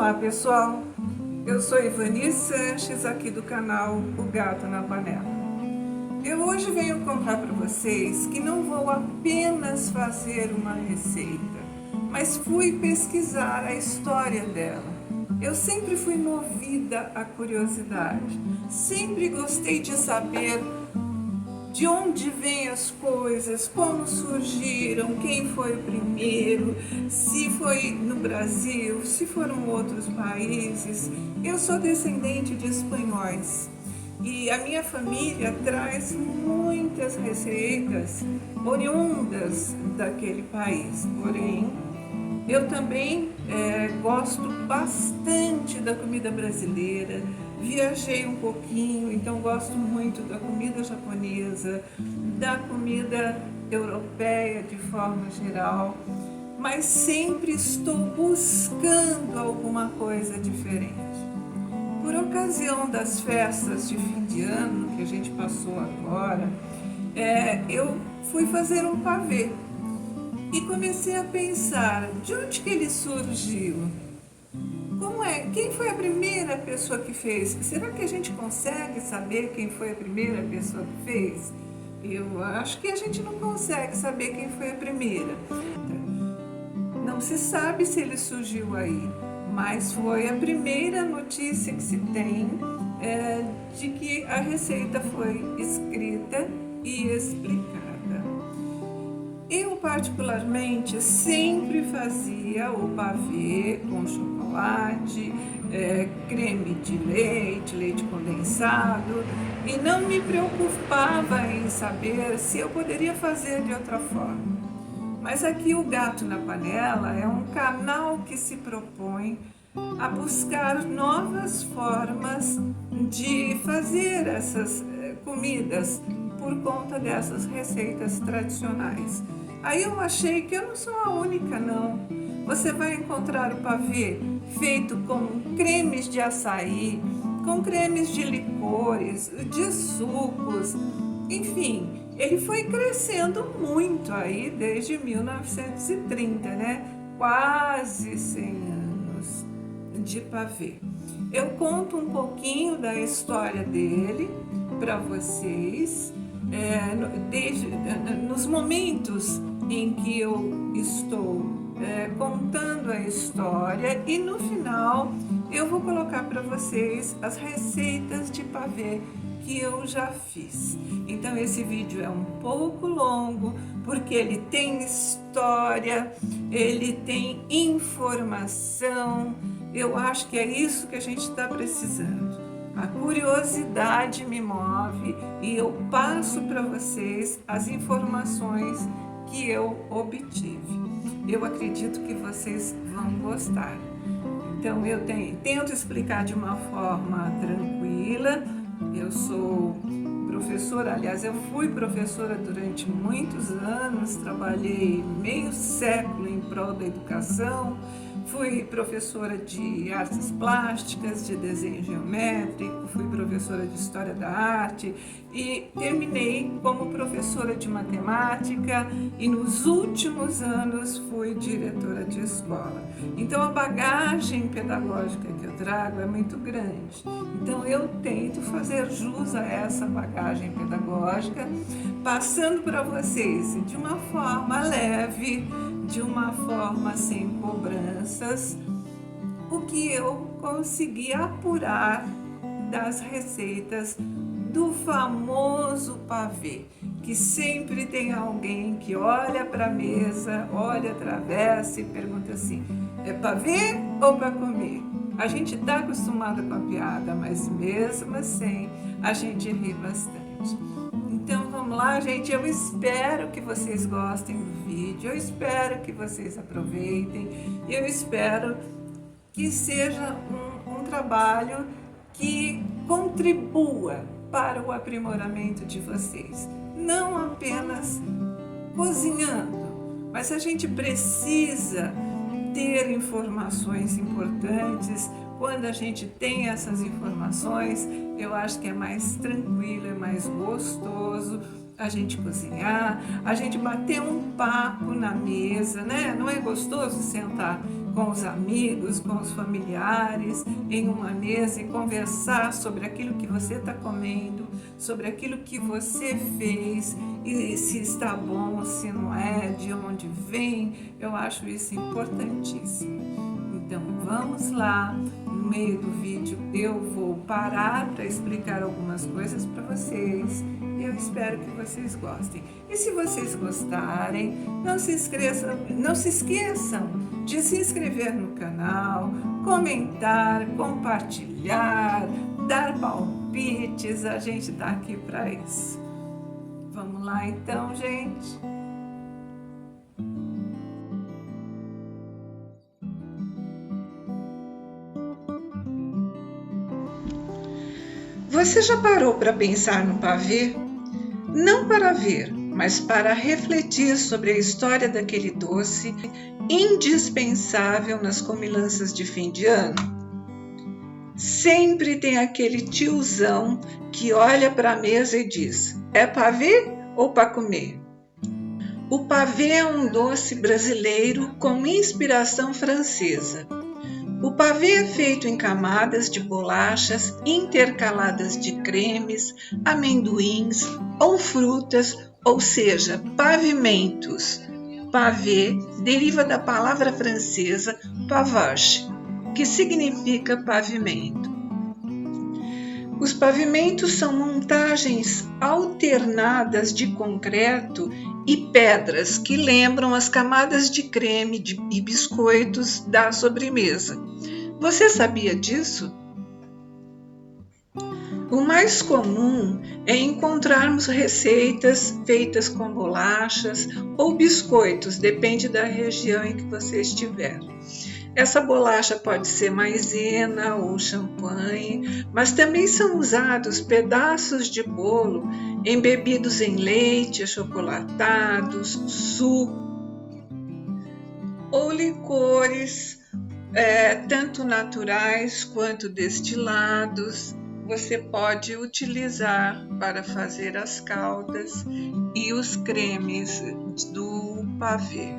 Olá pessoal, eu sou Ivani Sanches aqui do canal O Gato na Panela. Eu hoje venho contar para vocês que não vou apenas fazer uma receita, mas fui pesquisar a história dela. Eu sempre fui movida à curiosidade, sempre gostei de saber de onde vêm as coisas, como surgiram, quem foi o primeiro, se foi no Brasil, se foram outros países. Eu sou descendente de espanhóis e a minha família traz muitas receitas oriundas daquele país. Porém, eu também gosto bastante da comida brasileira. Viajei um pouquinho, então gosto muito da comida japonesa, da comida europeia de forma geral, mas sempre estou buscando alguma coisa diferente. Por ocasião das festas de fim de ano que a gente passou agora, eu fui fazer um pavê e comecei a pensar de onde que ele surgiu. Quem foi a primeira pessoa que fez? Será que a gente consegue saber quem foi a primeira pessoa que fez? Eu acho que a gente não consegue saber quem foi a primeira. Não se sabe se ele surgiu aí, mas foi a primeira notícia que se tem de que a receita foi escrita e explicada. Eu particularmente sempre fazia o pavê com chocolate, creme de leite, leite condensado, e não me preocupava em saber se eu poderia fazer de outra forma. Mas aqui o Gato na Panela é um canal que se propõe a buscar novas formas de fazer essas comidas por conta dessas receitas tradicionais. Aí eu achei que eu não sou a única, não. Você vai encontrar o pavê feito com cremes de açaí, com cremes de licores, de sucos, enfim, ele foi crescendo muito aí desde 1930, né? Quase 100 anos de pavê. Eu conto um pouquinho da história dele para vocês, nos momentos em que eu estou contando a história, e no final eu vou colocar para vocês as receitas de pavê que eu já fiz. Então esse vídeo é um pouco longo porque ele tem história, ele tem informação. Eu acho que é isso que a gente está precisando. A curiosidade me move e eu passo para vocês as informações que eu obtive. Eu acredito que vocês vão gostar. Então eu tento explicar de uma forma tranquila. Eu sou professora, aliás, eu fui professora durante muitos anos, trabalhei meio século em prol da educação. Fui professora de artes plásticas, de desenho geométrico, fui professora de história da arte e terminei como professora de matemática e nos últimos anos fui diretora de escola. Então a bagagem pedagógica que eu trago é muito grande. Então eu tento fazer jus a essa bagagem pedagógica, passando para vocês de uma forma leve, de uma forma sem cobranças, o que eu consegui apurar das receitas do famoso pavê, que sempre tem alguém que olha para a mesa, olha, atravessa e pergunta assim: é pavê ou para comer? A gente está acostumada com a piada, mas mesmo assim a gente ri bastante. Então vamos lá, gente, eu espero que vocês gostem do vídeo, eu espero que vocês aproveitem, eu espero que seja um trabalho que contribua para o aprimoramento de vocês. Não apenas cozinhando, mas a gente precisa ter informações importantes. Quando a gente tem essas informações, eu acho que é mais tranquilo, é mais gostoso a gente cozinhar, a gente bater um papo na mesa, né? Não é gostoso sentar com os amigos, com os familiares, em uma mesa e conversar sobre aquilo que você está comendo, sobre aquilo que você fez e se está bom, se não é, de onde vem. Eu acho isso importantíssimo. Então vamos lá, no meio do vídeo eu vou parar para explicar algumas coisas para vocês e eu espero que vocês gostem. E se vocês gostarem, não se esqueçam de se inscrever no canal, comentar, compartilhar, dar palpites, a gente está aqui para isso. Vamos lá então, gente? Você já parou para pensar no pavê? Não para ver, mas para refletir sobre a história daquele doce indispensável nas comilanças de fim de ano? Sempre tem aquele tiozão que olha para a mesa e diz: é pavê ou para comer? O pavê é um doce brasileiro com inspiração francesa. O pavê é feito em camadas de bolachas intercaladas de cremes, amendoins ou frutas, ou seja, pavimentos. Pavê deriva da palavra francesa pavage, que significa pavimento. Os pavimentos são montagens alternadas de concreto e pedras que lembram as camadas de creme e biscoitos da sobremesa. Você sabia disso? O mais comum é encontrarmos receitas feitas com bolachas ou biscoitos, depende da região em que você estiver. Essa bolacha pode ser maisena ou champanhe, mas também são usados pedaços de bolo embebidos em leite, achocolatados, suco ou licores, tanto naturais quanto destilados. Você pode utilizar para fazer as caldas e os cremes do pavê.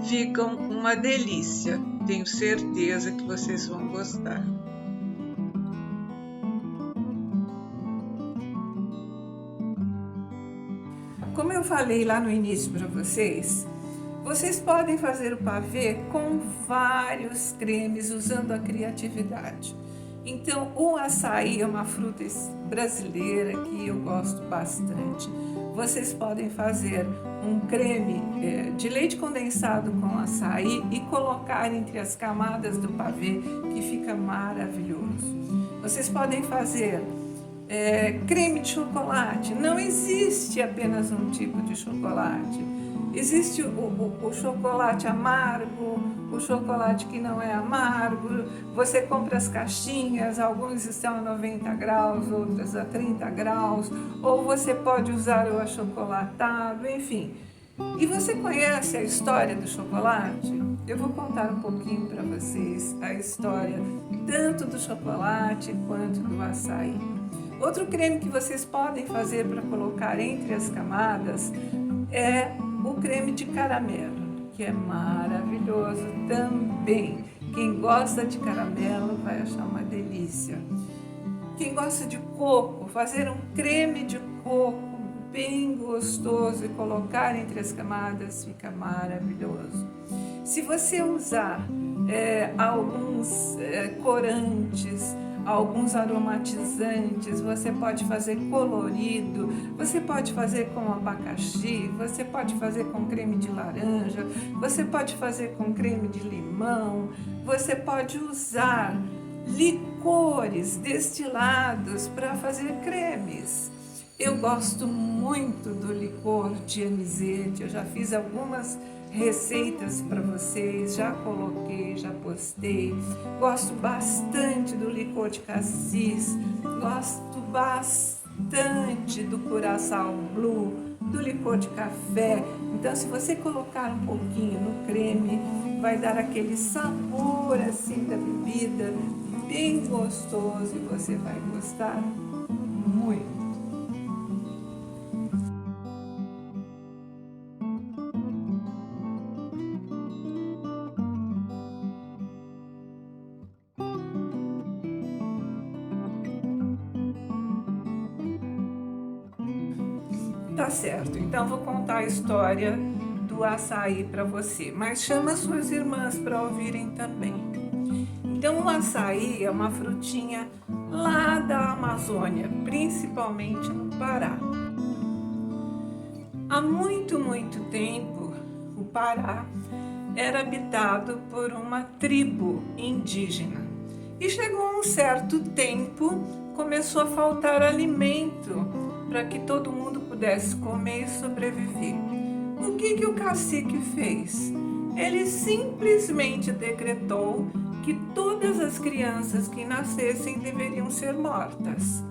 Ficam uma delícia, tenho certeza que vocês vão gostar. Como eu falei lá no início para vocês podem fazer o pavê com vários cremes usando a criatividade. Então, o açaí é uma fruta brasileira que eu gosto bastante. Vocês podem fazer um creme de leite condensado com açaí e colocar entre as camadas do pavê, que fica maravilhoso. Vocês podem fazer creme de chocolate. Não existe apenas um tipo de chocolate. Existe o chocolate amargo, o chocolate que não é amargo. Você compra as caixinhas, alguns estão a 90 graus, outros a 30 graus, ou você pode usar o achocolatado, enfim. E você conhece a história do chocolate? Eu vou contar um pouquinho para vocês a história tanto do chocolate quanto do açaí. Outro creme que vocês podem fazer para colocar entre as camadas é o creme de caramelo, que é maravilhoso também. Quem gosta de caramelo vai achar uma delícia. Quem gosta de coco, fazer um creme de coco bem gostoso e colocar entre as camadas fica maravilhoso. Se você usar alguns corantes, alguns aromatizantes, você pode fazer colorido, você pode fazer com abacaxi, você pode fazer com creme de laranja, você pode fazer com creme de limão, você pode usar licores destilados para fazer cremes. Eu gosto muito do licor de anisete, eu já fiz algumas receitas para vocês, já coloquei, já postei. Gosto bastante do licor de cassis, gosto bastante do curaçao blue, do licor de café. Então, se você colocar um pouquinho no creme, vai dar aquele sabor assim da bebida, bem gostoso, e você vai gostar muito. Tá certo, então vou contar a história do açaí para você, mas chama suas irmãs para ouvirem também. Então, o açaí é uma frutinha lá da Amazônia, principalmente no Pará. Há muito, muito tempo, o Pará era habitado por uma tribo indígena. E chegou um certo tempo, começou a faltar alimento para que todo mundo pudesse comer e sobreviver. O que o cacique fez? Ele simplesmente decretou que todas as crianças que nascessem deveriam ser mortas,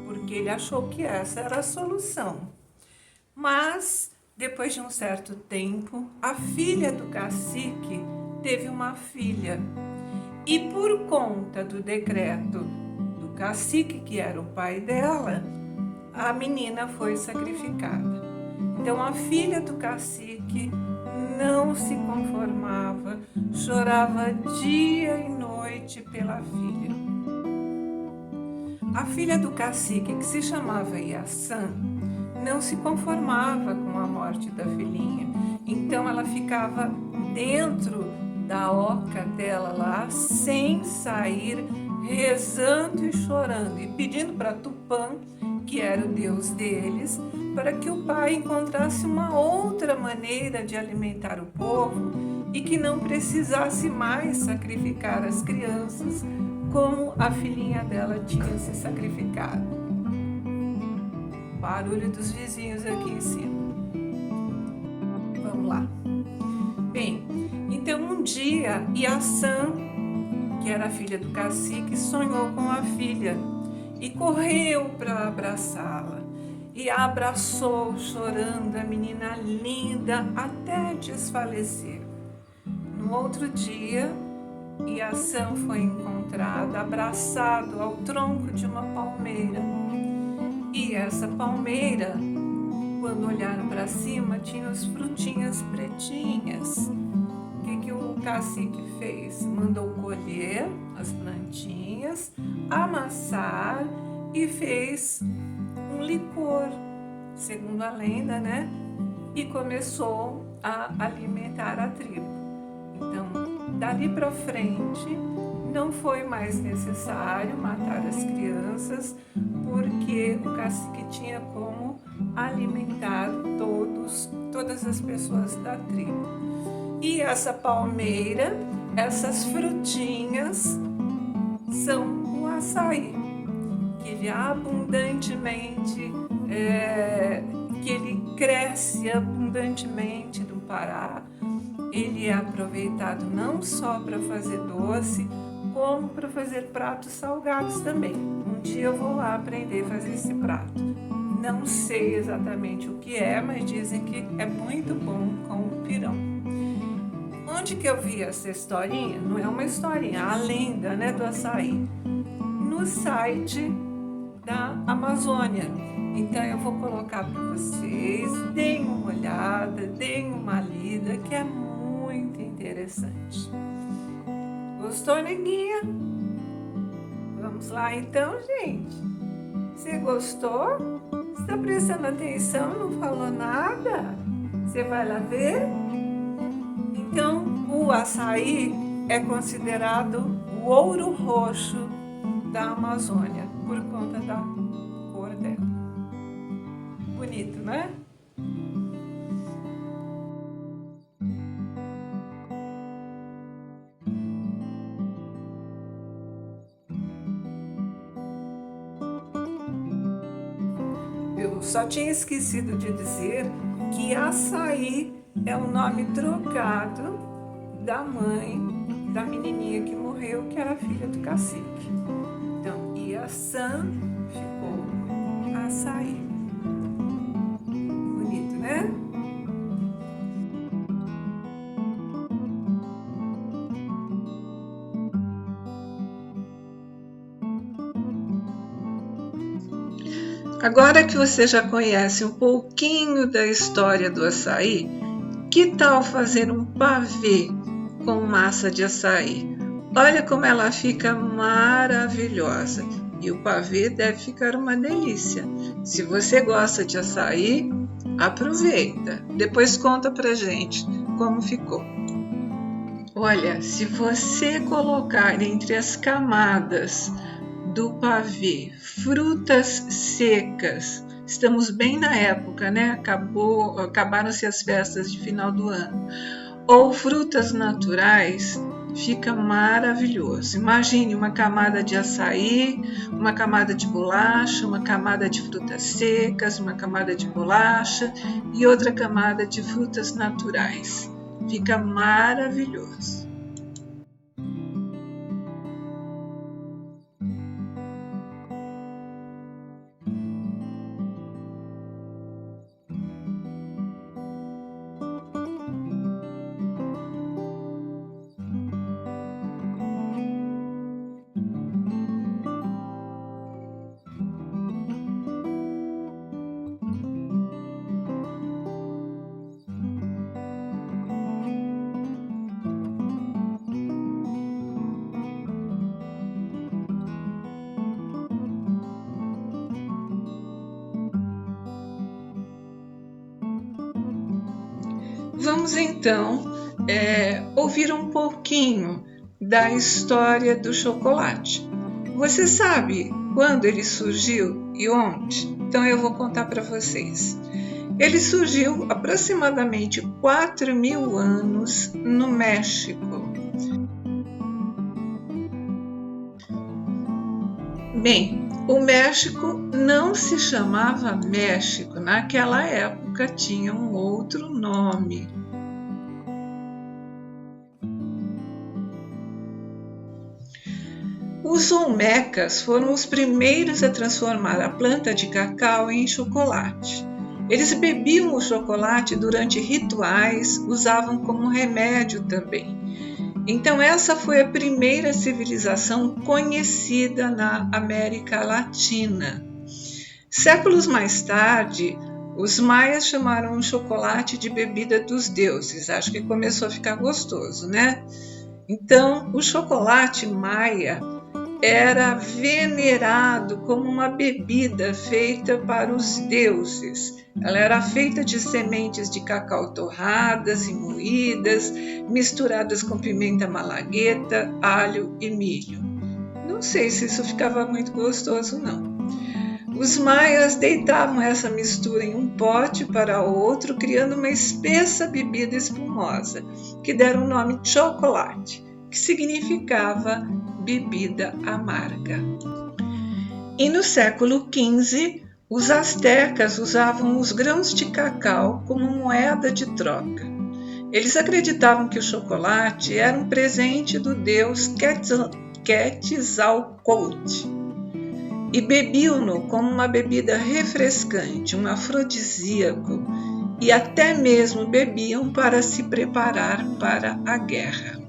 porque ele achou que essa era a solução. Mas, depois de um certo tempo, a filha do cacique teve uma filha. E por conta do decreto do cacique, que era o pai dela, a menina foi sacrificada. Então, a filha do cacique não se conformava, chorava dia e noite pela filha. A filha do cacique, que se chamava Iaçã, não se conformava com a morte da filhinha. Então ela ficava dentro da oca dela lá, sem sair, rezando e chorando e pedindo para Tupã, que era o deus deles, para que o pai encontrasse uma outra maneira de alimentar o povo e que não precisasse mais sacrificar as crianças como a filhinha dela tinha se sacrificado. Barulho dos vizinhos aqui em cima. Vamos lá. Bem, então um dia Iaçã, que era a filha do cacique, sonhou com a filha e correu para abraçá-la. E a abraçou chorando, a menina linda, até desfalecer. No outro dia, Iaçã foi encontrado abraçado ao tronco de uma palmeira. E essa palmeira, quando olharam para cima, tinha as frutinhas pretinhas. O que o cacique fez? Mandou colher as plantinhas, amassar e fez um licor, segundo a lenda, né? E começou a alimentar a tribo. Então, dali para frente, não foi mais necessário matar as crianças, porque o cacique tinha como alimentar todas as pessoas da tribo. E essa palmeira, essas frutinhas, são o açaí, que ele abundantemente, que ele cresce abundantemente no Pará. Ele é aproveitado não só para fazer doce, como para fazer pratos salgados também. Um dia eu vou lá aprender a fazer esse prato. Não sei exatamente o que é, mas dizem que é muito bom com o pirão. Onde que eu vi essa historinha? Não é uma historinha, a lenda, né, do açaí. No site da Amazônia. Então eu vou colocar para vocês, deem uma olhada, deem uma lida, que é muito interessante. Gostou, neguinha? Vamos lá então, gente. Você gostou? Está prestando atenção? Não falou nada? Você vai lá ver? Então, o açaí é considerado o ouro roxo da Amazônia, por conta da cor dela. Bonito, né? Eu só tinha esquecido de dizer que açaí é o nome trocado da mãe da menininha que morreu, que era filha do cacique. Então, Iaçã ficou açaí. Bonito, né? Agora que você já conhece um pouquinho da história do açaí, que tal fazer um pavê com massa de açaí? Olha como ela fica maravilhosa. E o pavê deve ficar uma delícia. Se você gosta de açaí, Aproveita, depois conta pra gente como ficou. Olha, se você colocar entre as camadas do pavê frutas secas, estamos bem na época, né? Acabaram-se as festas de final do ano. Ou frutas naturais, fica maravilhoso. Imagine uma camada de açaí, uma camada de bolacha, uma camada de frutas secas, uma camada de bolacha e outra camada de frutas naturais. Fica maravilhoso. Vamos então ouvir um pouquinho da história do chocolate. Você sabe quando ele surgiu e onde? Então eu vou contar para vocês. Ele surgiu aproximadamente 4.000 anos no México. Bem, o México não se chamava México, naquela época tinha um outro nome. Os olmecas foram os primeiros a transformar a planta de cacau em chocolate. Eles bebiam o chocolate durante rituais, usavam como remédio também. Então essa foi a primeira civilização conhecida na América Latina. Séculos mais tarde, os maias chamaram o chocolate de bebida dos deuses. Acho que começou a ficar gostoso, né? Então, o chocolate maia era venerado como uma bebida feita para os deuses. Ela era feita de sementes de cacau torradas e moídas, misturadas com pimenta malagueta, alho e milho. Não sei se isso ficava muito gostoso, não. Os maias deitavam essa mistura em um pote para outro, criando uma espessa bebida espumosa, que deram o nome de chocolate, que significava bebida amarga. E no século XV, os astecas usavam os grãos de cacau como moeda de troca. Eles acreditavam que o chocolate era um presente do deus Quetzalcóatl e bebiam-no como uma bebida refrescante, um afrodisíaco, e até mesmo bebiam para se preparar para a guerra.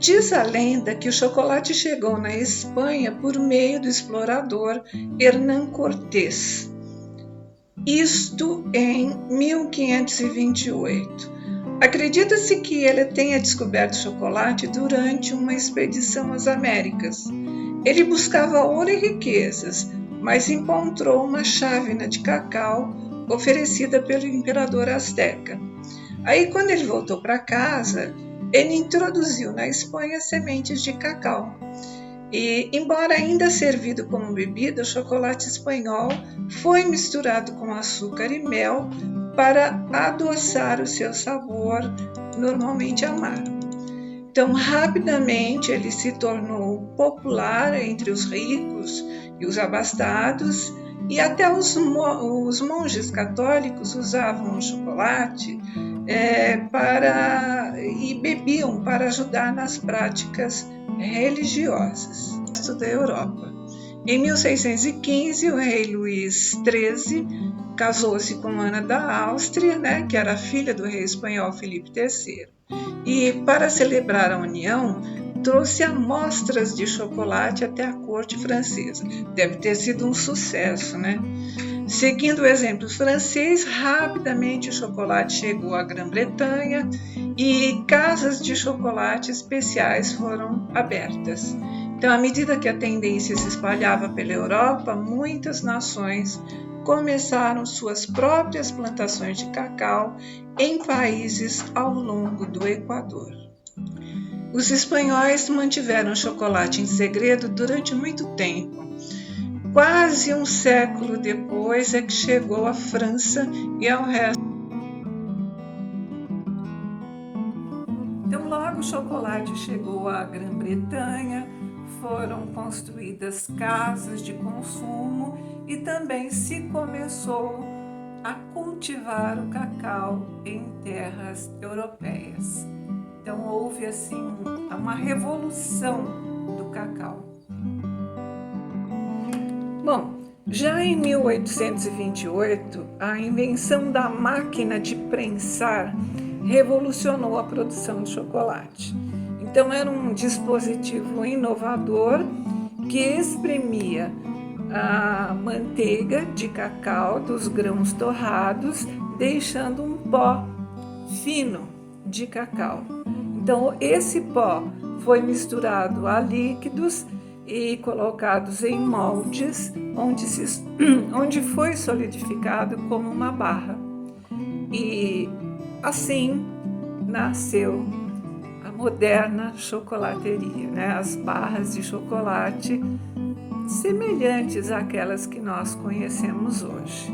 Diz a lenda que o chocolate chegou na Espanha por meio do explorador Hernán Cortés. Isto em 1528. Acredita-se que ele tenha descoberto chocolate durante uma expedição às Américas. Ele buscava ouro e riquezas, mas encontrou uma chávena de cacau oferecida pelo imperador azteca. Aí, quando ele voltou para casa, ele introduziu na Espanha sementes de cacau. E, embora ainda servido como bebida, o chocolate espanhol foi misturado com açúcar e mel para adoçar o seu sabor normalmente amargo. Então, rapidamente, ele se tornou popular entre os ricos e os abastados, e até os monges católicos usavam o chocolate e bebiam para ajudar nas práticas religiosas da Europa. Em 1615, o rei Luís XIII casou-se com Ana da Áustria, que era filha do rei espanhol Filipe III, e para celebrar a união, trouxe amostras de chocolate até a corte francesa. Deve ter sido um sucesso, Seguindo o exemplo francês, rapidamente o chocolate chegou à Grã-Bretanha e casas de chocolate especiais foram abertas. Então, à medida que a tendência se espalhava pela Europa, muitas nações começaram suas próprias plantações de cacau em países ao longo do Equador. Os espanhóis mantiveram o chocolate em segredo durante muito tempo. Quase um século depois é que chegou à França e ao resto. Então, logo o chocolate chegou à Grã-Bretanha, foram construídas casas de consumo e também se começou a cultivar o cacau em terras europeias. Então houve assim uma revolução do cacau. Bom, já em 1828, a invenção da máquina de prensar revolucionou a produção de chocolate. Então era um dispositivo inovador que exprimia a manteiga de cacau dos grãos torrados, deixando um pó fino de cacau. Então esse pó foi misturado a líquidos e colocados em moldes onde foi solidificado como uma barra. E assim nasceu a moderna chocolateria, né? As barras de chocolate semelhantes àquelas que nós conhecemos hoje.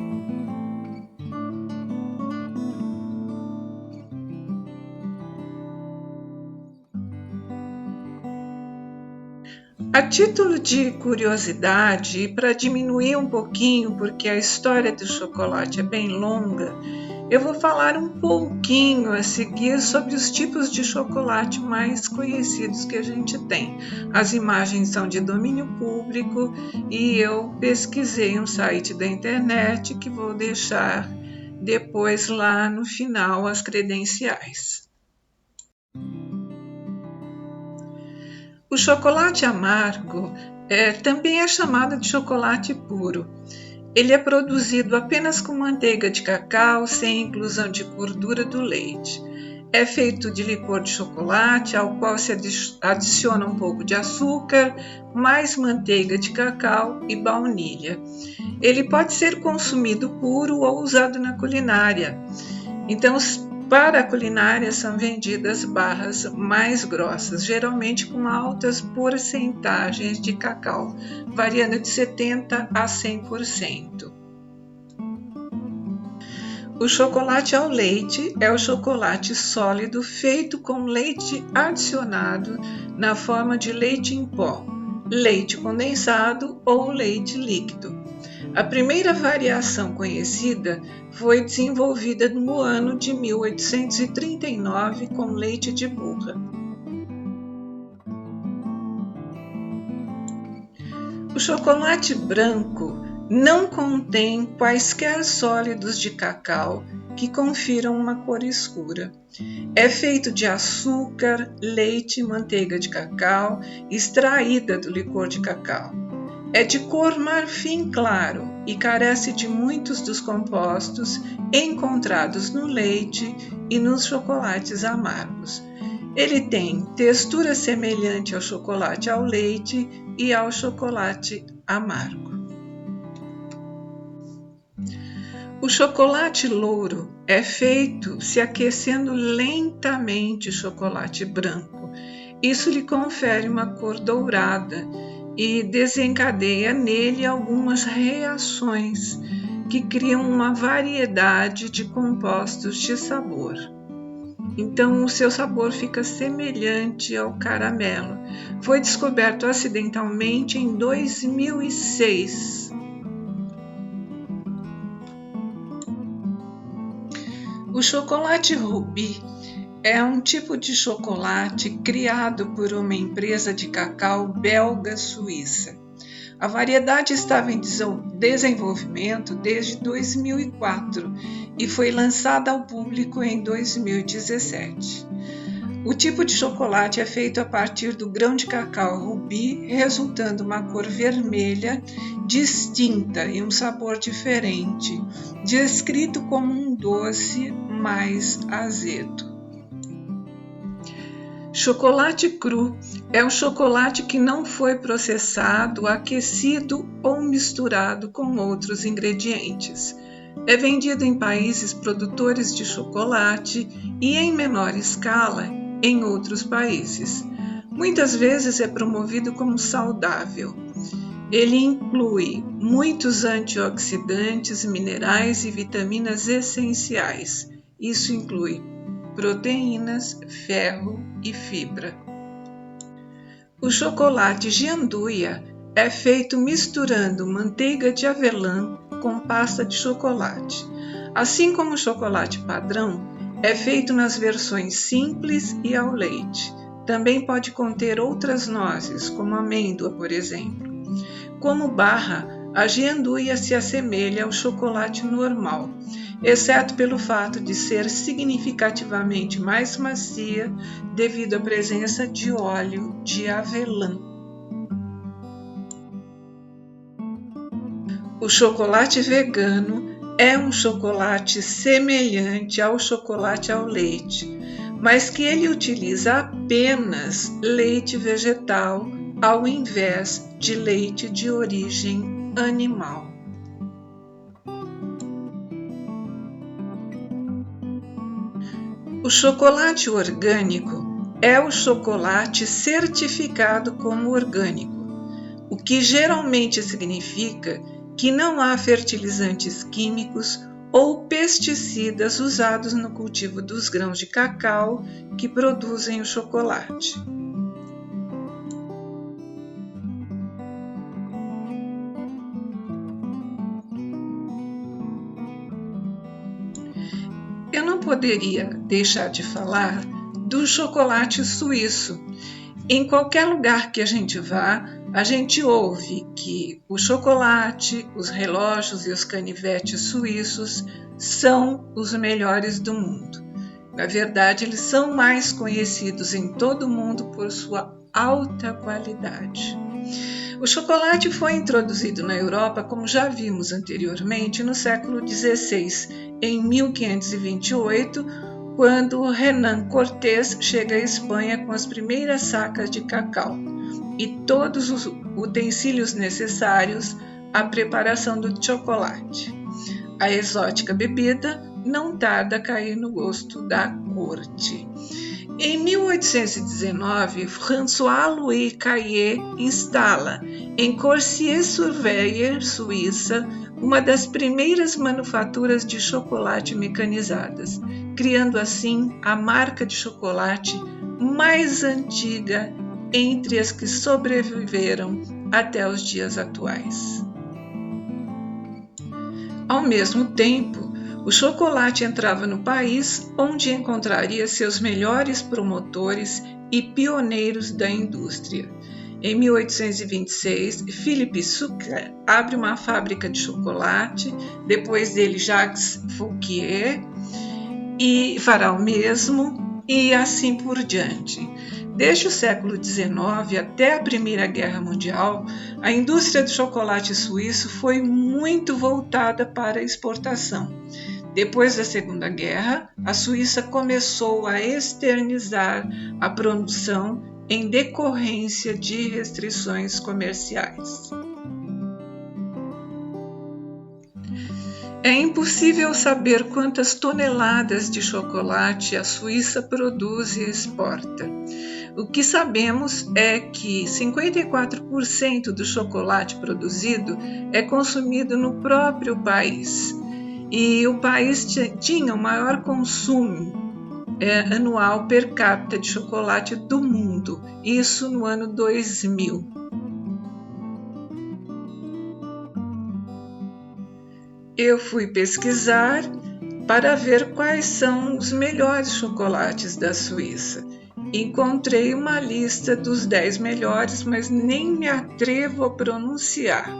A título de curiosidade, e para diminuir um pouquinho, porque a história do chocolate é bem longa, eu vou falar um pouquinho a seguir sobre os tipos de chocolate mais conhecidos que a gente tem. As imagens são de domínio público e eu pesquisei um site da internet que vou deixar depois lá no final as credenciais. O chocolate amargo também é chamado de chocolate puro. Ele é produzido apenas com manteiga de cacau, sem inclusão de gordura do leite. É feito de licor de chocolate, ao qual se adiciona um pouco de açúcar, mais manteiga de cacau e baunilha. Ele pode ser consumido puro ou usado na culinária. Então, para a culinária são vendidas barras mais grossas, geralmente com altas porcentagens de cacau, variando de 70% a 100%. O chocolate ao leite é o chocolate sólido feito com leite adicionado na forma de leite em pó, leite condensado ou leite líquido. A primeira variação conhecida foi desenvolvida no ano de 1839 com leite de burra. O chocolate branco não contém quaisquer sólidos de cacau que confiram uma cor escura. É feito de açúcar, leite e manteiga de cacau extraída do licor de cacau. É de cor marfim claro e carece de muitos dos compostos encontrados no leite e nos chocolates amargos. Ele tem textura semelhante ao chocolate ao leite e ao chocolate amargo. O chocolate louro é feito se aquecendo lentamente o chocolate branco. Isso lhe confere uma cor dourada e desencadeia nele algumas reações que criam uma variedade de compostos de sabor. Então, o seu sabor fica semelhante ao caramelo. Foi descoberto acidentalmente em 2006. O chocolate Rubi é um tipo de chocolate criado por uma empresa de cacau belga-suíça. A variedade estava em desenvolvimento desde 2004 e foi lançada ao público em 2017. O tipo de chocolate é feito a partir do grão de cacau Rubi, resultando uma cor vermelha distinta e um sabor diferente, descrito como um doce mais azedo. Chocolate cru é um chocolate que não foi processado, aquecido ou misturado com outros ingredientes. É vendido em países produtores de chocolate e, em menor escala, em outros países. Muitas vezes é promovido como saudável. Ele inclui muitos antioxidantes, minerais e vitaminas essenciais. Isso inclui proteínas, ferro e fibra. O chocolate gianduia é feito misturando manteiga de avelã com pasta de chocolate. Assim como o chocolate padrão, é feito nas versões simples e ao leite. Também pode conter outras nozes, como amêndoa, por exemplo. Como barra, a gianduia se assemelha ao chocolate normal, exceto pelo fato de ser significativamente mais macia devido à presença de óleo de avelã. O chocolate vegano é um chocolate semelhante ao chocolate ao leite, mas que ele utiliza apenas leite vegetal ao invés de leite de origem animal. O chocolate orgânico é o chocolate certificado como orgânico, o que geralmente significa que não há fertilizantes químicos ou pesticidas usados no cultivo dos grãos de cacau que produzem o chocolate. Eu não poderia deixar de falar do chocolate suíço. Em qualquer lugar que a gente vá, a gente ouve que o chocolate, os relógios e os canivetes suíços são os melhores do mundo. Na verdade, eles são mais conhecidos em todo o mundo por sua alta qualidade. O chocolate foi introduzido na Europa, como já vimos anteriormente, no século XVI, em 1528, quando Hernán Cortés chega à Espanha com as primeiras sacas de cacau e todos os utensílios necessários à preparação do chocolate. A exótica bebida não tarda a cair no gosto da corte. Em 1819, François-Louis Caillié instala em Coursier-sur-Veyer, Suíça, uma das primeiras manufaturas de chocolate mecanizadas, criando assim a marca de chocolate mais antiga entre as que sobreviveram até os dias atuais. Ao mesmo tempo, o chocolate entrava no país, onde encontraria seus melhores promotores e pioneiros da indústria. Em 1826, Philippe Sucre abre uma fábrica de chocolate, depois dele Jacques Fourquier e fará o mesmo, e assim por diante. Desde o século XIX até a Primeira Guerra Mundial, a indústria do chocolate suíço foi muito voltada para a exportação. Depois da Segunda Guerra, a Suíça começou a externizar a produção em decorrência de restrições comerciais. É impossível saber quantas toneladas de chocolate a Suíça produz e exporta. O que sabemos é que 54% do chocolate produzido é consumido no próprio país. E o país tinha o maior consumo anual per capita de chocolate do mundo, isso no ano 2000. Eu fui pesquisar para ver quais são os melhores chocolates da Suíça. Encontrei uma lista dos 10 melhores, mas nem me atrevo a pronunciar.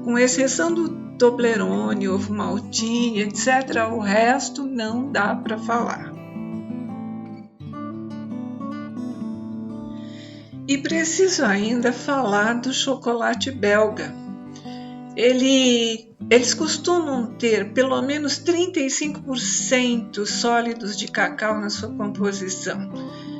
Com exceção do Toblerone, ovo maltine, etc., o resto não dá para falar. E preciso ainda falar do chocolate belga. Ele Eles costumam ter pelo menos 35% sólidos de cacau na sua composição.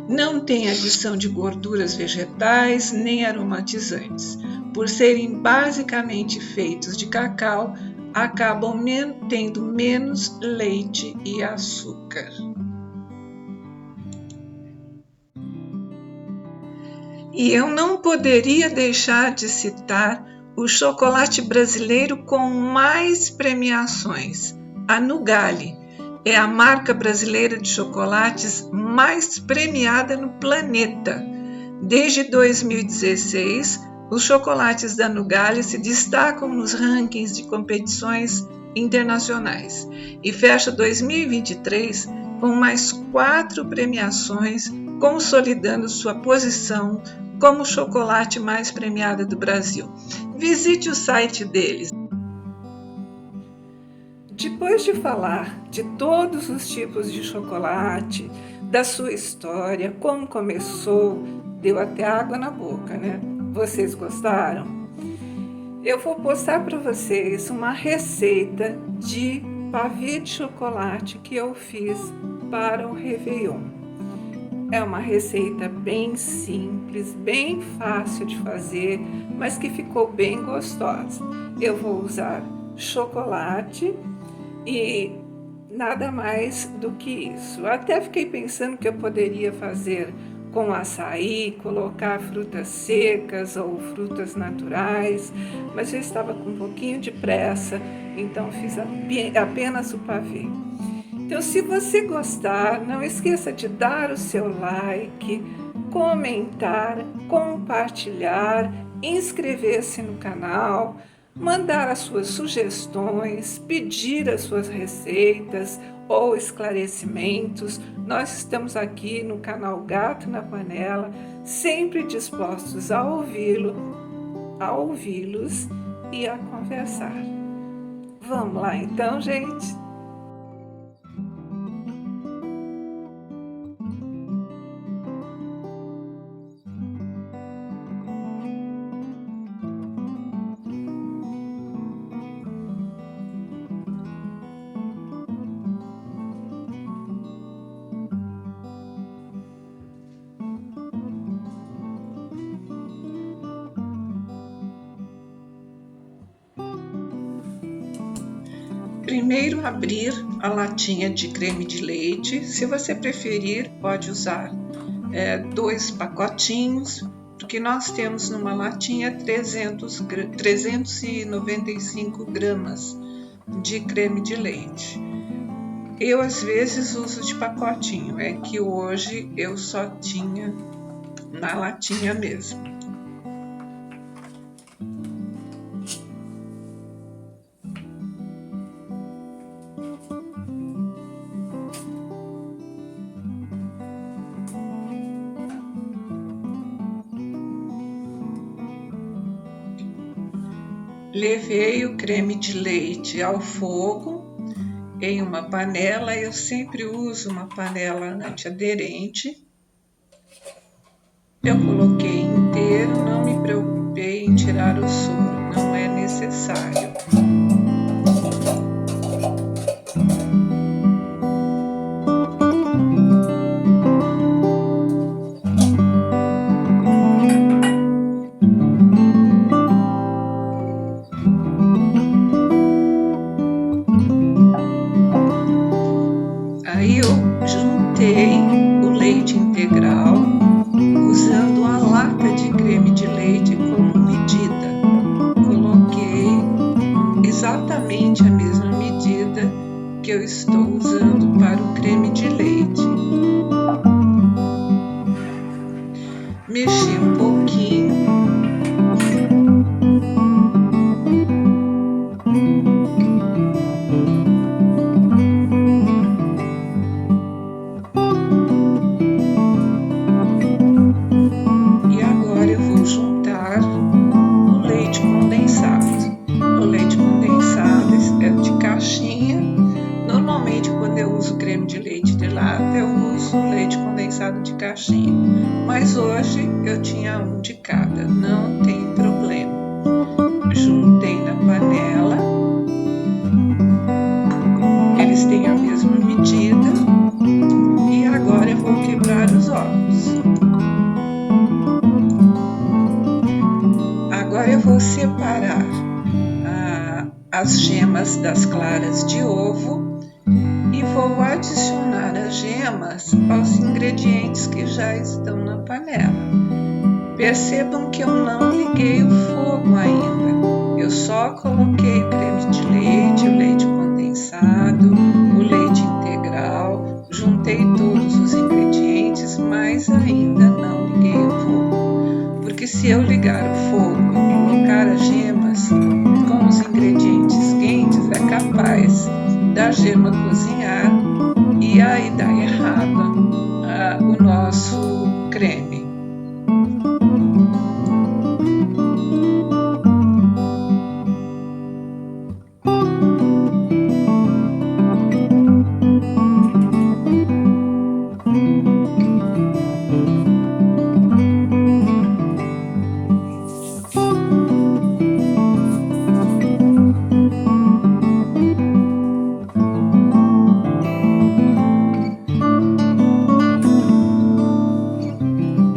Não tem adição de gorduras vegetais nem aromatizantes. Por serem basicamente feitos de cacau, acabam tendo menos leite e açúcar. E eu não poderia deixar de citar o chocolate brasileiro com mais premiações. A Nugali é a marca brasileira de chocolates mais premiada no planeta. Desde 2016, os chocolates da Nugali se destacam nos rankings de competições internacionais e fecha 2023 com mais 4 premiações, consolidando sua posição como o chocolate mais premiado do Brasil. Visite o site deles. Depois de falar de todos os tipos de chocolate, da sua história, como começou, deu até água na boca, né? Vocês gostaram? Eu vou postar para vocês uma receita de pavê de chocolate que eu fiz para o Réveillon. É uma receita bem simples, bem fácil de fazer, mas que ficou bem gostosa. Eu vou usar chocolate e nada mais do que isso. Eu até fiquei pensando que eu poderia fazer com açaí, colocar frutas secas ou frutas naturais, mas eu estava com um pouquinho de pressa, então fiz apenas o pavê. Então, se você gostar, não esqueça de dar o seu like, comentar, compartilhar, inscrever-se no canal, mandar as suas sugestões, pedir as suas receitas ou esclarecimentos. Nós estamos aqui no canal Gato na Panela, sempre dispostos a ouvi-los e a conversar. Vamos lá então, gente? Primeiro abrir a latinha de creme de leite. Se você preferir, pode usar 2 pacotinhos, porque nós temos numa latinha 395 gramas de creme de leite. Eu às vezes uso de pacotinho, é que hoje eu só tinha na latinha mesmo. Levei o creme de leite ao fogo em uma panela. Eu sempre uso uma panela antiaderente. Eu coloquei inteiro, não me preocupei em tirar o soro, não é necessário. Aí eu juntei o leite integral usando a lata de creme de leite como medida. Coloquei exatamente a mesma medida que eu estou usando para o creme de leite. Mexi um pouquinho. De caixinha, mas hoje eu tinha um de cada, não tem problema. Juntei na panela as gemas das claras de ovo e vou adicionar as gemas aos ingredientes que já estão na panela. Percebam que eu não liguei o fogo ainda. Eu só coloquei o creme de leite, o leite condensado, o leite integral, juntei todos os ingredientes, mas ainda não liguei o fogo. Porque se eu ligar o fogo e colocar as gemas com os ingredientes quentes, é capaz da gema cozinhar e aí dá errado o nosso creme.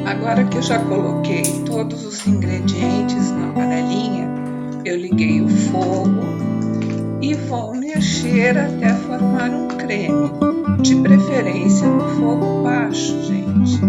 Agora que eu já coloquei todos os ingredientes na panelinha, eu liguei o fogo e vou mexer até formar um creme, de preferência no fogo baixo, gente.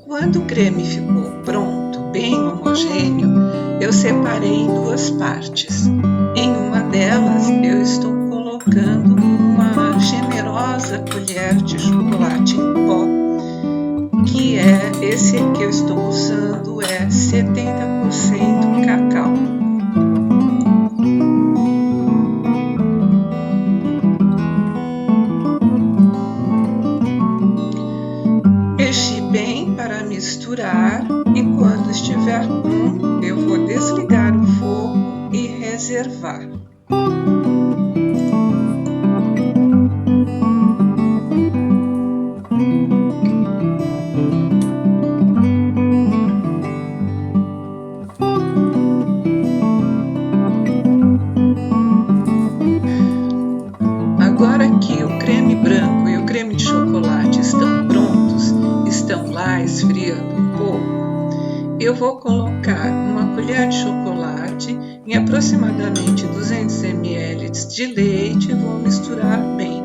Quando o creme ficou pronto, bem homogêneo, eu separei em duas partes. Em uma delas, eu estou colocando uma generosa colher de chocolate em pó, que é esse que eu estou usando, é 70% cacau. Mexi bem para misturar e quando estiver bom, eu vou desligar o fogo e reservar. Agora que o creme branco e o creme de chocolate estão prontos, estão lá esfriando um pouco, eu vou colocar uma colher de chocolate em aproximadamente 200 ml de leite e vou misturar bem,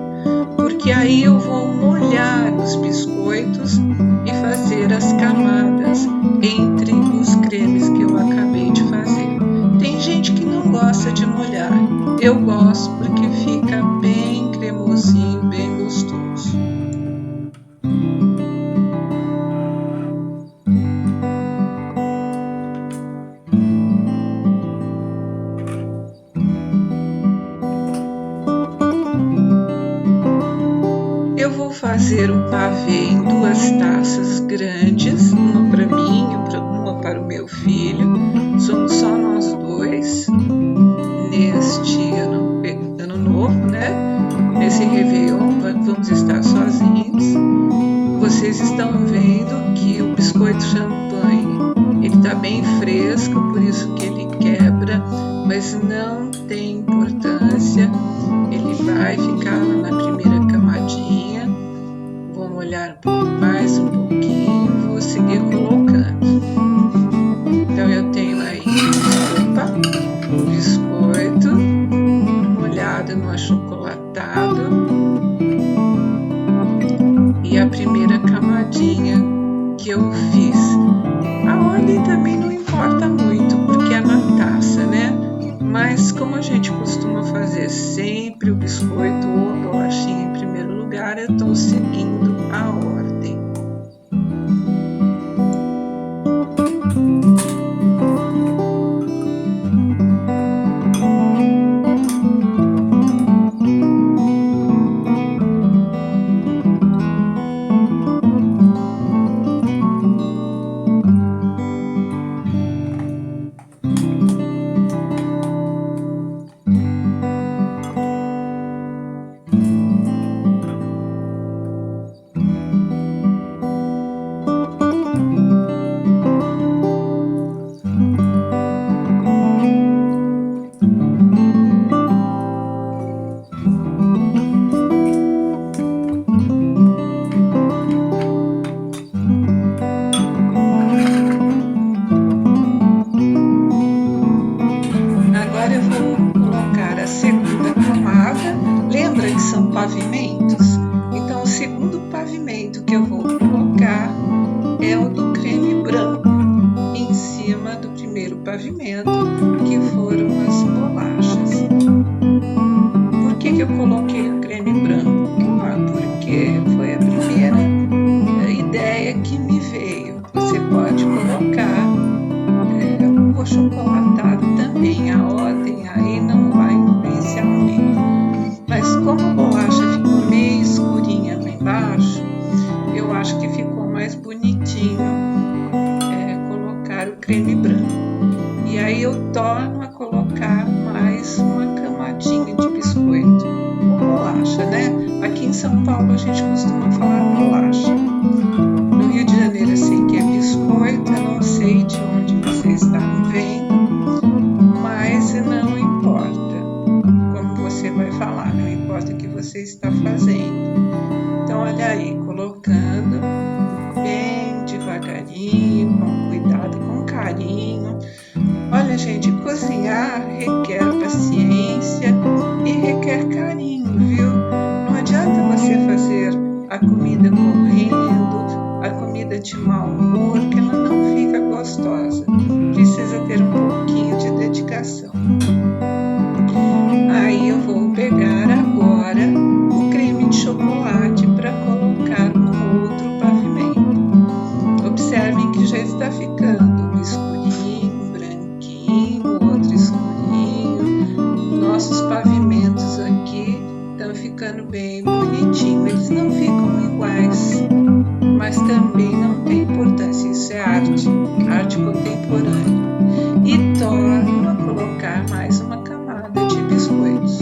porque aí eu vou molhar os biscoitos e fazer as camadas entre os cremes que eu acabei de fazer. Tem gente que não gosta de molhar, eu gosto porque fica bem cremosinho, bem gostoso. Eu vou fazer um pavê em duas taças grandes, uma para mim e uma para o meu filho. Somos só nós dois neste ano novo, né? Nesse Réveillon, vamos estar sozinhos. Vocês estão vendo que o biscoito champanhe, ele está bem fresco, por isso que ele quebra, mas não tem importância. Ele vai ficar lá na primeira camadinha. Vou molhar um pouco mais, um pouquinho, vou seguir colocando. Então eu tenho aí, o biscoito molhado no achocolatado e a primeira camadinha que eu fiz. A ordem também não importa muito, porque é na taça, né? Mas como a gente costuma fazer sempre o biscoito ou a bolachinha em primeiro lugar, eu estou seguindo a ordem. pavimentos. Então, o segundo pavimento que eu vou colocar é o do creme branco, em cima do primeiro pavimento, que foram as bolachas. Por que eu coloquei o creme branco? Porque foi a primeira ideia que me veio. Você pode colocar o achocolatado também, a ordem aí não vai influenciar muito. Mas como a bolacha ficou meio escurinha lá embaixo, eu acho que ficou mais bonitinho colocar o creme branco. E aí eu torno a colocar mais uma camadinha de biscoito ou bolacha, né? Aqui em São Paulo a gente costuma falar bolacha. No Rio de Janeiro eu sei que é biscoito, eu não sei de onde você está me vendo, mas não importa como você vai falar, não importa o que você está fazendo. Então olha aí, colocando bem devagarinho, com cuidado, com carinho. Olha, gente, cozinhar requer paciência e requer carinho, viu? Não adianta você fazer a comida correndo, a comida de mau humor, que ela não fica gostosa. Precisa ter um pouquinho de dedicação. Aí eu vou pegar agora o creme de chocolate para colocar no outro pavimento. Observem que já está ficando um escurinho, branquinho, outro escurinho. Nossos pavimentos aqui estão ficando bem bonitinhos. Eles não ficam iguais, mas também não tem importância. Isso é arte contemporânea. E torno a colocar mais uma camada de biscoitos.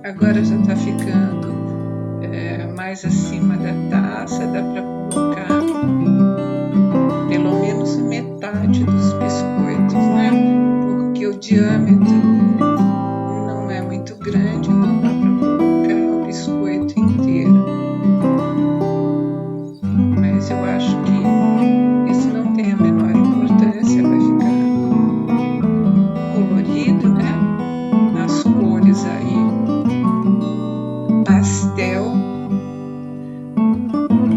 Agora já está ficando mais acima da taça, dá para colocar pelo menos metade dos biscoitos, né? Porque o diâmetro não é muito grande, não dá para colocar o biscoito inteiro. Mas eu acho que isso não tem a menor importância, vai ficar colorido, né? As cores aí, pastel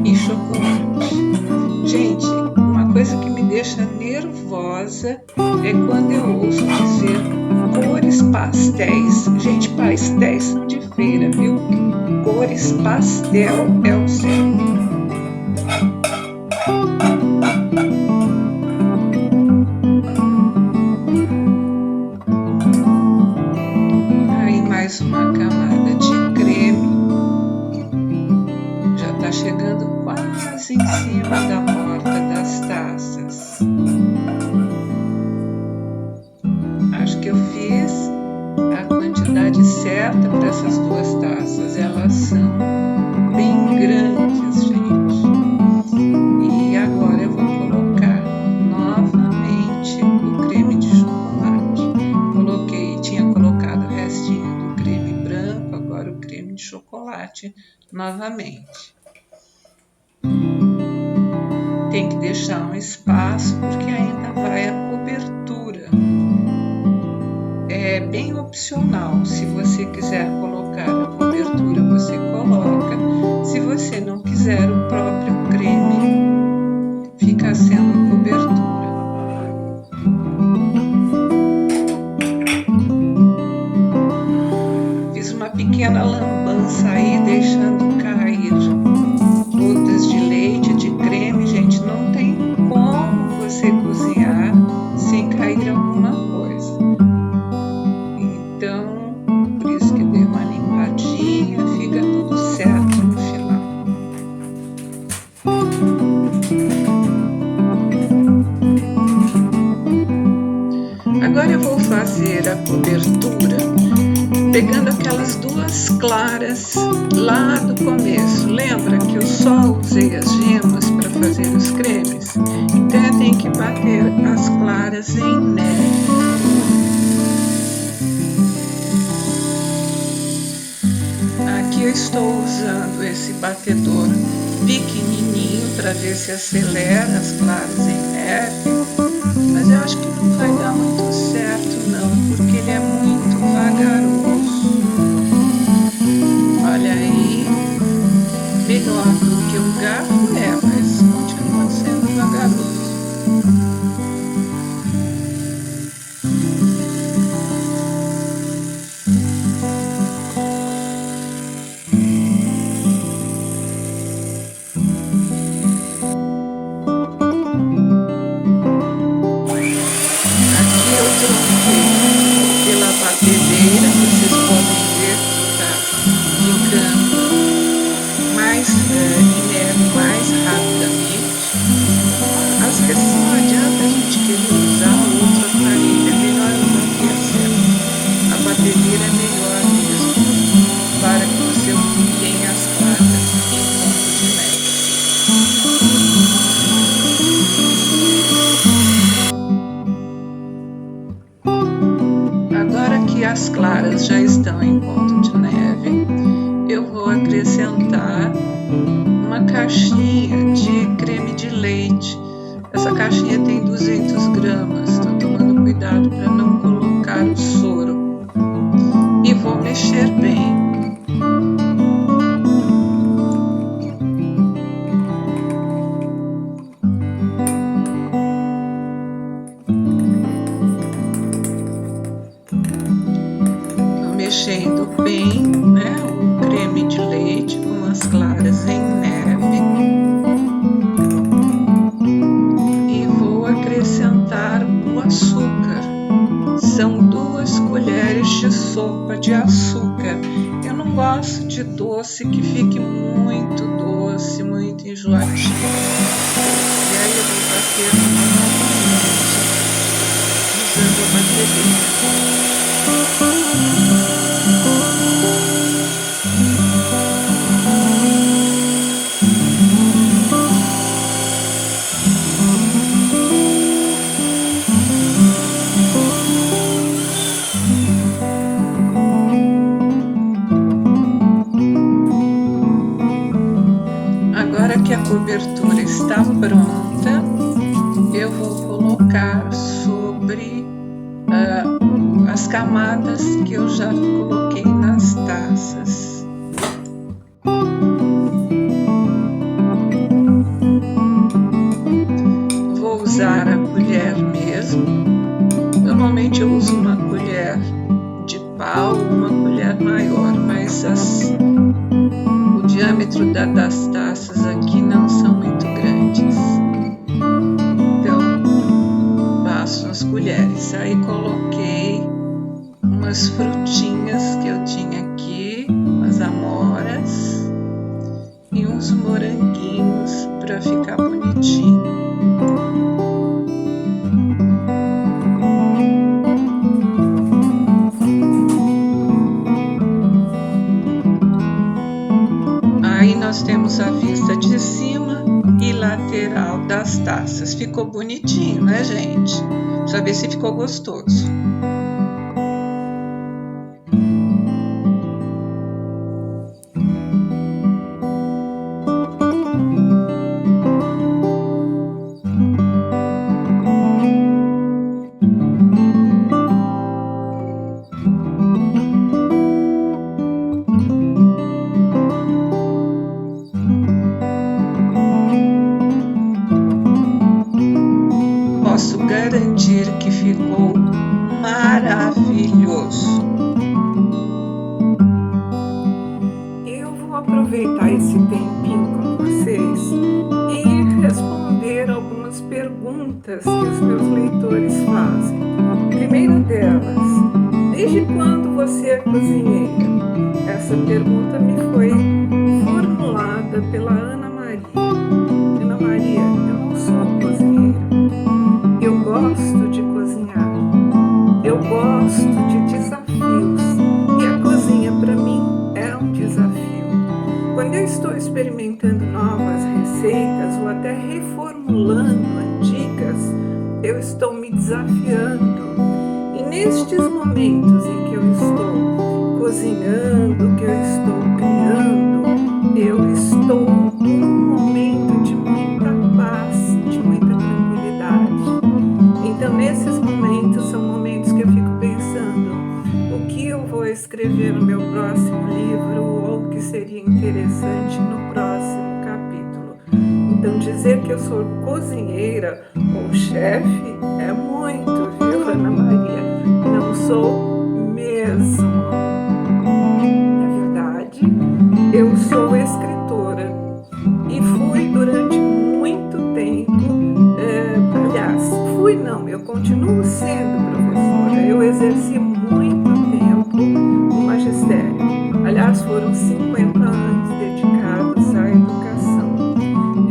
e chocolate. Gente, uma coisa que me deixa nervosa é quando eu ouço dizer cores pastéis. Gente, pastéis são de feira, viu? Cores pastel é o certo. Aí mais uma camada de creme. Já está chegando quase em cima da borda das taças. Acho que eu fiz a quantidade certa para essas duas taças. Elas são bem grandes, gente. E agora eu vou colocar novamente o creme de chocolate. Tinha colocado o restinho do creme branco, agora o creme de chocolate novamente. Tem que deixar um espaço porque ainda vai a cobertura. É bem opcional. Se você quiser colocar a cobertura, você coloca. Se você não quiser, o próprio creme fica sendo cobertura. Fiz uma pequena lambança aí, deixando cair gotas de leite, de creme. Gente, não tem como você cozinhar sem cair alguma coisa. Então, por isso que dei uma limpadinha, fica tudo certo no final. cobertura, pegando aquelas duas claras lá do começo. Lembra que eu só usei as gemas para fazer os cremes? Então eu tenho que bater as claras em neve. Aqui eu estou usando esse batedor pequenininho para ver se acelera as claras em neve, mas eu acho que não vai dar muito certo não, porque ele é muito vagaroso. Olha aí, melhor do que o garfo mas continua sendo vagaroso. Pela batedeira, vocês podem ver que está ficando mais neve mais rapidamente. Às vezes não adianta a gente querer usar outro aparelho, é melhor usar essa. A batedeira é melhor mesmo para que você tenha as claras em ponto de neve. Agora que as claras já estão em ponto de neve, eu vou acrescentar uma caixinha de creme de leite. Essa caixinha tem 200 gramas, estou tomando cuidado para não colocar o soro. E vou mexer bem. Mexendo bem, né, o creme de leite com as claras em neve, e vou acrescentar o açúcar. São 2 colheres de sopa de açúcar. Eu não gosto de doce que fique muito doce, muito enjoativo. E aí eu vou bater novamente usando a batedeira. Agora que a cobertura está pronta, eu vou colocar sobre as camadas que eu já coloquei nas taças. Vou usar a colher mesmo. Normalmente eu uso uma colher de pau ou uma colher maior, mas o diâmetro das taças aqui não são muito grandes. Então, passo as colheres. Aí coloquei umas frutinhas que eu tinha aqui, umas amoras e uns moranguinhos para ficar bonitinho. Aí nós temos a vista de cima e lateral das taças. Ficou bonitinho, né, gente? Deixa eu ver se ficou gostoso. Posso garantir que ficou maravilhoso. Eu vou aproveitar esse tempinho com vocês e responder algumas perguntas que os meus leitores fazem. Primeira delas, desde quando você é cozinheira? Essa pergunta me foi formulada pela Ana Maria. Ana Maria, eu não sou cozinheira. Eu gosto de cozinhar. Eu gosto de Quando eu estou experimentando novas receitas ou até reformulando antigas, eu estou me desafiando. E nestes momentos em que eu estou cozinhando, que eu estou criando, eu estou num momento de muita paz, de muita tranquilidade. Então, nesses momentos, são momentos que eu fico pensando o que eu vou escrever no meu próximo livro ou o que seria interessante no próximo capítulo. Então, dizer que eu sou cozinheira ou chefe é muito, viu, Ana Maria? Não sou mesmo. Na verdade, eu sou escritora e fui durante muito tempo, eu continuo sendo professora, eu exerci muito tempo o magistério. Aliás, foram 50 anos dedicados à educação.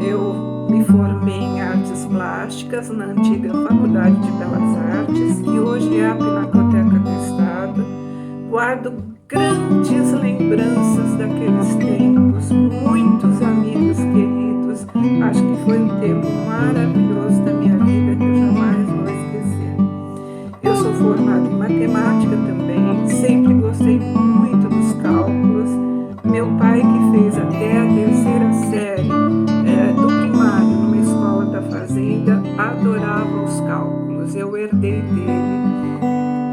Eu me formei em artes plásticas na antiga Faculdade de Belas Artes, que hoje é a Pinacoteca do Estado. Guardo grandes lembranças daqueles tempos, muitos amigos queridos. Acho que foi um tempo maravilhoso da minha vida que eu jamais vou esquecer. Eu sou formada em matemática também, sempre gostei muito dos cálculos. Meu pai, que fez até a terceira série do primário numa escola da fazenda, adorava os cálculos. Eu herdei dele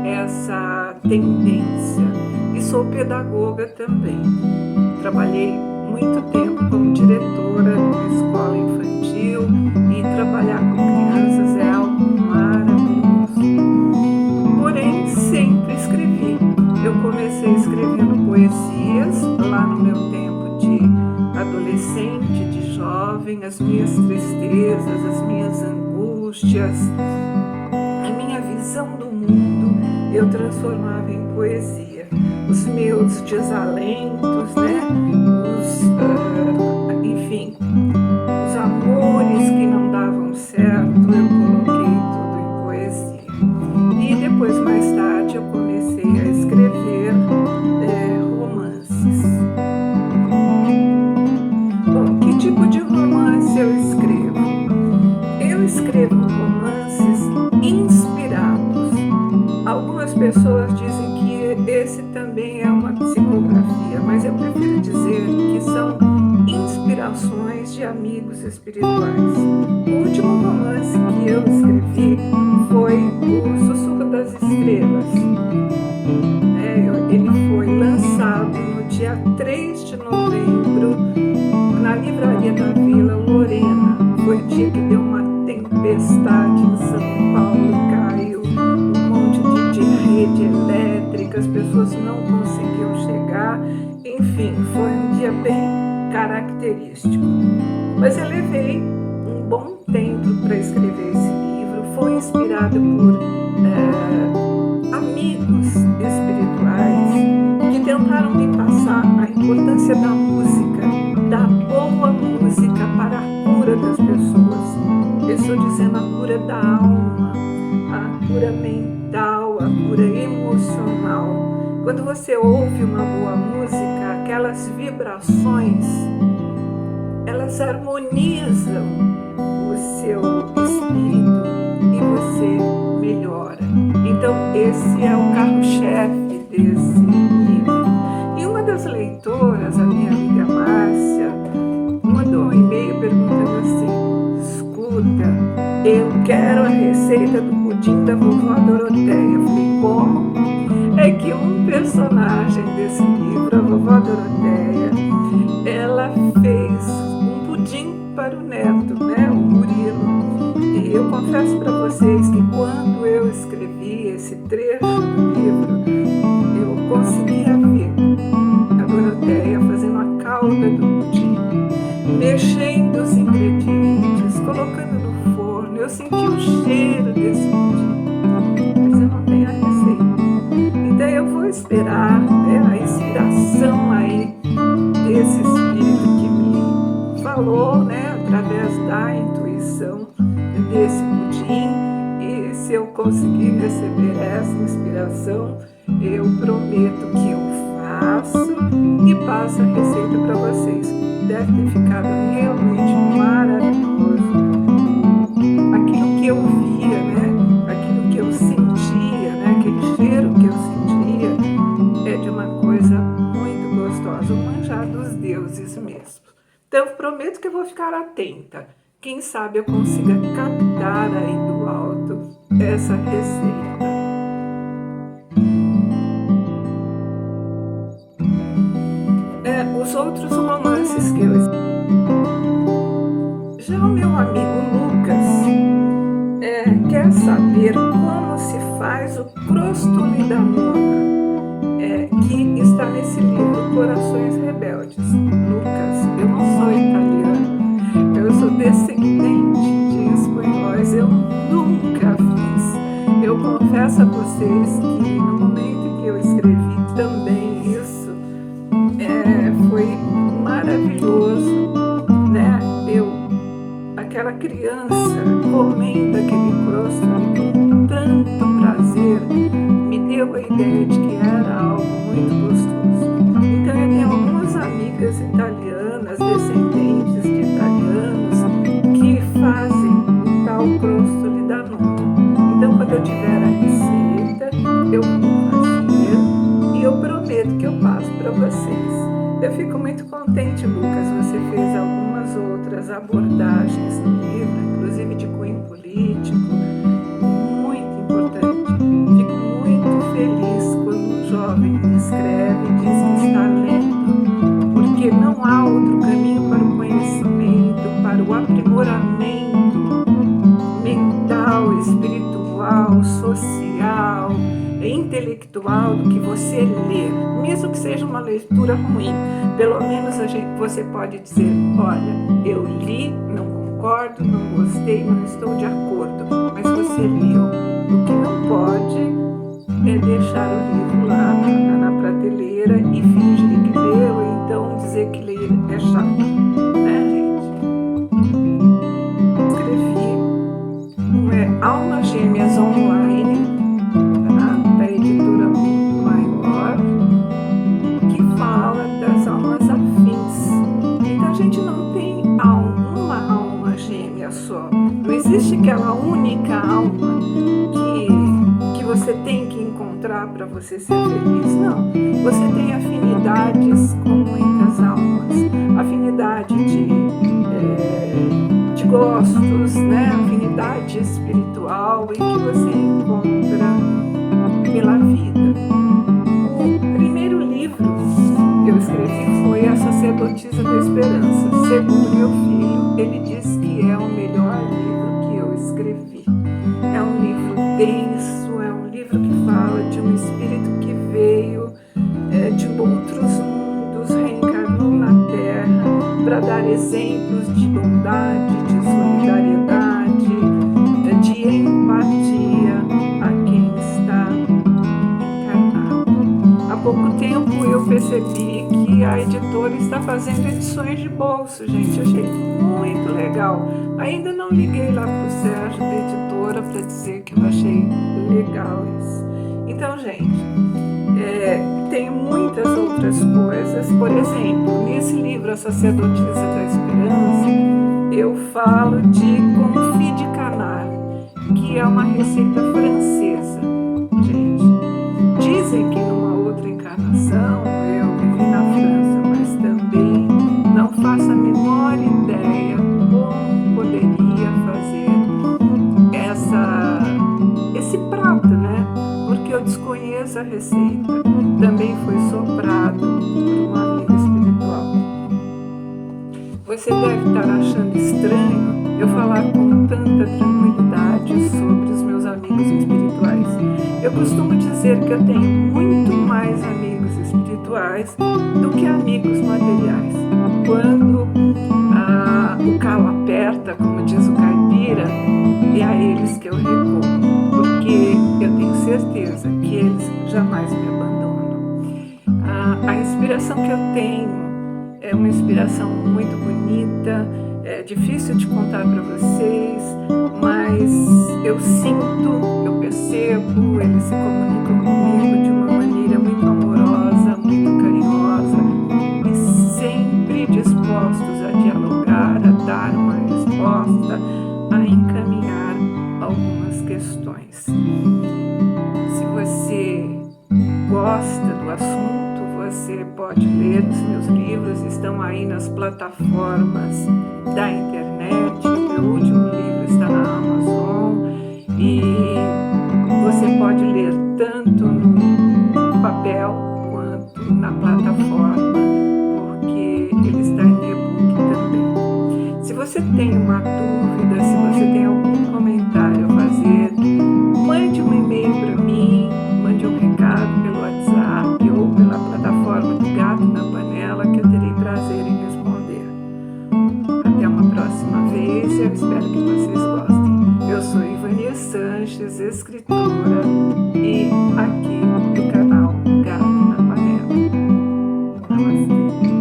essa tendência e sou pedagoga também. Trabalhei muito tempo como diretora de uma escola infantil e trabalhar com crianças é algo maravilhoso. Porém, sempre escrevi. Eu comecei escrevendo poesias lá no meu tempo de adolescente, de jovem, as minhas tristezas, as minhas angústias, a minha visão do mundo, eu transformava em poesia. Os meus desalentos, né? Enfim, os amores que não davam certo, eu coloquei tudo em poesia. E depois, mais tarde, eu comecei a escrever romances. Bom, que tipo de romance eu escrevo? Eu escrevo romances inspirados. Algumas pessoas dizem que esse também é uma psicografia, mas eu prefiro dizer que são inspirações de amigos espirituais. O último romance que eu escrevi foi O Sussurro das Estrelas. Ele foi lançado no dia 3 de novembro na livraria da Vila Lorena. Foi o dia que deu uma tempestade em São Paulo, caiu um monte de rede elétrica, as pessoas não conseguiam chegar. Enfim, foi um dia bem característico. Mas eu levei um bom tempo para escrever esse livro. Foi inspirado por amigos espirituais que tentaram me passar a importância da música, da boa música para a cura das pessoas. Eu estou dizendo a cura da alma, a cura mental, a cura emocional. Quando você ouve uma boa música, aquelas vibrações, elas harmonizam o seu espírito e você melhora. Então, esse é o carro-chefe desse livro. E uma das leitoras, a minha amiga Márcia, mandou um e-mail perguntando assim: escuta, eu quero a receita do pudim da vovó Doroteia. Eu falei, como? É que um personagem desse livro, a vovó Doroteia, ela fez um pudim para o neto, né, o Murilo. E eu confesso para vocês que quando eu escrevi esse trecho do livro, eu conseguia ver a Doroteia fazendo a calda do pudim, mexendo os ingredientes, colocando no forno. Eu senti o cheiro desse pudim, mas eu não tenho a receita. Então eu vou esperar a inspiração aí desse espírito que me falou, né, através da intuição desse pudim. E se eu conseguir receber essa inspiração, eu prometo que eu faço e passo a receita para vocês. Deve ter ficado realmente maravilhoso. Aquilo que eu via, né? Aquilo que eu sentia, né? Aquele cheiro que eu sentia é de uma coisa muito gostosa, o manjar dos deuses mesmo. Então eu prometo que eu vou ficar atenta. Quem sabe eu consiga captar aí do alto essa receita. Os outros romances que eu escrevi. Já o meu amigo Lucas quer saber como se faz o crostoli da nona, que está nesse livro Corações Rebeldes. Lucas, eu não sou italiana, eu sou descendente de espanhóis, eu nunca fiz. Eu confesso a vocês que no momento em que eu escrevi também isso, foi maravilhoso, né? Aquela criança comendo aquele crostoli com tanto prazer, me deu a ideia de que era algo muito gostoso. Então eu tenho algumas amigas italianas, descendentes de italianos, que fazem o tal crostoli da nona. Então quando eu tiver a receita, eu vou fazer e eu prometo que eu passo para vocês. Eu fico muito contente, Lucas, você fez algumas outras abordagens no livro, inclusive de cunho político, muito importante. Fico muito feliz quando um jovem me escreve e diz que está lendo, porque não há outro caminho para o conhecimento, para o aprimoramento mental, espiritual, social, intelectual do que você ler, mesmo que seja uma leitura ruim. Pelo menos você pode dizer, olha, eu li, não concordo, não gostei, não estou de acordo, mas você leu. O que não pode é deixar o livro lá na prateleira e fingir que leu, ou então dizer que ler é chato, né, gente? Escrevi Almas Gêmeas Online, da editora Mundo Maior, que fala das almas afins. Então a gente não tem uma alma gêmea só. Não existe aquela única alma que você tem que encontrar para você ser feliz. Não. Você tem afinidades com muitas almas. Afinidade de gostos, né? Afinidade espiritual, em que você encontra pela vida. O primeiro livro que eu escrevi foi A Sacerdotisa da Esperança. Segundo meu filho, ele diz que é o melhor livro que eu escrevi. É um livro denso, é um livro que fala de um espírito que veio de outros mundos, reencarnou na Terra para dar exemplos de bondade, de solidariedade, de empatia a quem está encarnado. Há pouco tempo eu percebi que a editora está fazendo edições de bolso, gente. Eu achei muito legal. Ainda não liguei lá para o Sérgio da editora para dizer que eu achei legal isso. Então, gente, tem muitas outras coisas. Por exemplo, nesse livro A Sacerdotisa da Esperança, eu falo de confit de canard, que é uma receita francesa. Gente, dizem que numa outra encarnação eu vivi na França, mas também não faço a menor ideia como poderia fazer esse prato, né? Porque eu desconheço a receita. Também foi soprado por um amigo espiritual. Você deve estar achando estranho eu falar com tanta tranquilidade sobre os meus amigos espirituais. Eu costumo dizer que eu tenho muito mais amigos espirituais do que amigos materiais. Quando o calo aperta, como diz o caipira, é a eles que eu recorro, porque eu tenho certeza que eles jamais me abandonam. A inspiração que eu tenho é uma inspiração muito bonita, é difícil de contar para vocês, mas eu sinto, eu percebo, eles se comunicam comigo de uma maneira muito amorosa, muito carinhosa, pode ler os meus livros, estão aí nas plataformas da internet. O meu último livro está na Amazon e você pode ler tanto no papel quanto na plataforma, porque ele está em e-book também. Se você tem uma dúvida, se você tem algum comentário a fazer, mande um e-mail para mim, mande um recado pelo WhatsApp ou pela plataforma do Gato na Panela, que eu terei prazer em responder. Até uma próxima vez, eu espero que vocês gostem. Eu sou Ivania Sanches, escritora, e aqui no canal Gato na Panela. Namastê.